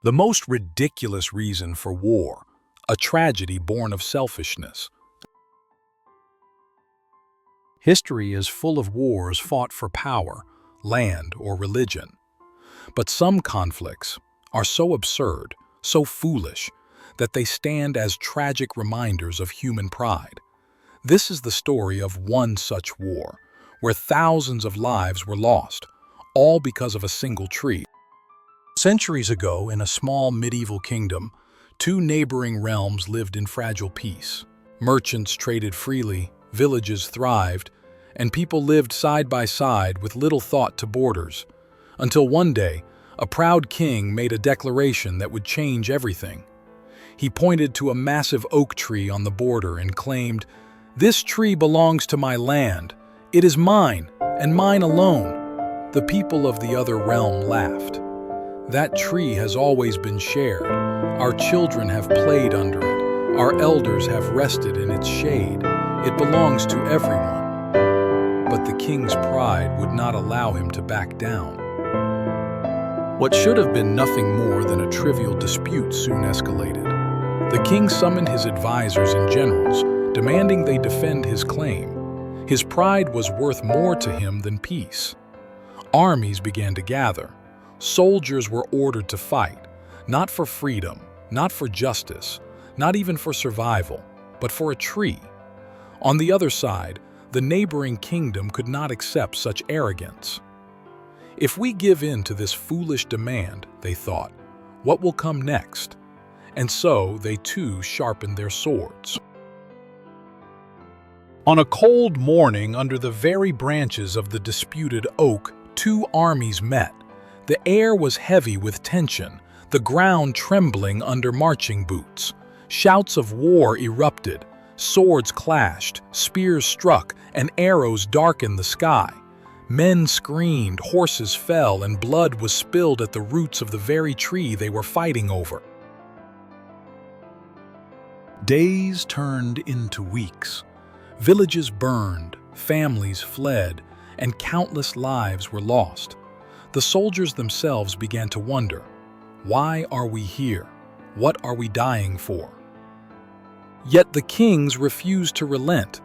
The most ridiculous reason for war, a tragedy born of selfishness. History is full of wars fought for power, land, or religion. But some conflicts are so absurd, so foolish, that they stand as tragic reminders of human pride. This is the story of one such war, where thousands of lives were lost, all because of a single tree. Centuries ago, in a small medieval kingdom, two neighboring realms lived in fragile peace. Merchants traded freely, villages thrived, and people lived side by side with little thought to borders. Until one day, a proud king made a declaration that would change everything. He pointed to a massive oak tree on the border and claimed, "This tree belongs to my land. It is mine, and mine alone." The people of the other realm laughed. "That tree has always been shared. Our children have played under it. Our elders have rested in its shade. It belongs to everyone." But the king's pride would not allow him to back down. What should have been nothing more than a trivial dispute soon escalated. The king summoned his advisors and generals, demanding they defend his claim. His pride was worth more to him than peace. Armies began to gather. Soldiers were ordered to fight, not for freedom, not for justice, not even for survival, but for a tree. On the other side, the neighboring kingdom could not accept such arrogance. If we give in to this foolish demand, they thought, what will come next? And so they too sharpened their swords. On a cold morning under the very branches of the disputed oak, two armies met. The air was heavy with tension, the ground trembling under marching boots. Shouts of war erupted, swords clashed, spears struck, and arrows darkened the sky. Men screamed, horses fell, and blood was spilled at the roots of the very tree they were fighting over. Days turned into weeks. Villages burned, families fled, and countless lives were lost. The soldiers themselves began to wonder, why are we here? What are we dying for? Yet the kings refused to relent.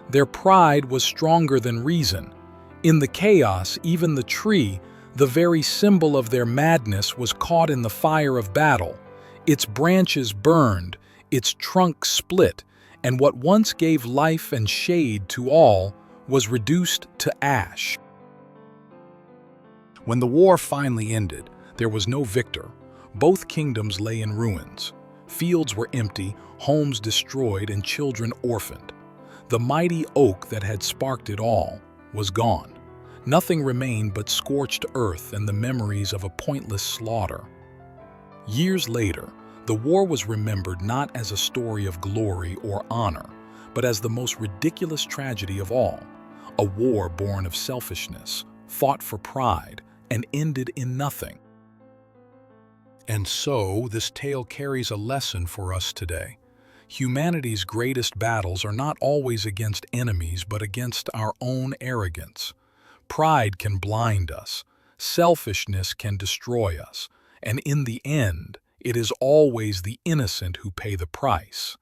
Their pride was stronger than reason. In the chaos, even the tree, the very symbol of their madness, was caught in the fire of battle. Its branches burned, its trunk split, and what once gave life and shade to all was reduced to ash. When the war finally ended, there was no victor. Both kingdoms lay in ruins. Fields were empty, homes destroyed, and children orphaned. The mighty oak that had sparked it all was gone. Nothing remained but scorched earth and the memories of a pointless slaughter. Years later, the war was remembered not as a story of glory or honor, but as the most ridiculous tragedy of all, a war born of selfishness, fought for pride, and ended in nothing. And so, this tale carries a lesson for us today. Humanity's greatest battles are not always against enemies, but against our own arrogance. Pride can blind us, selfishness can destroy us, and in the end, it is always the innocent who pay the price.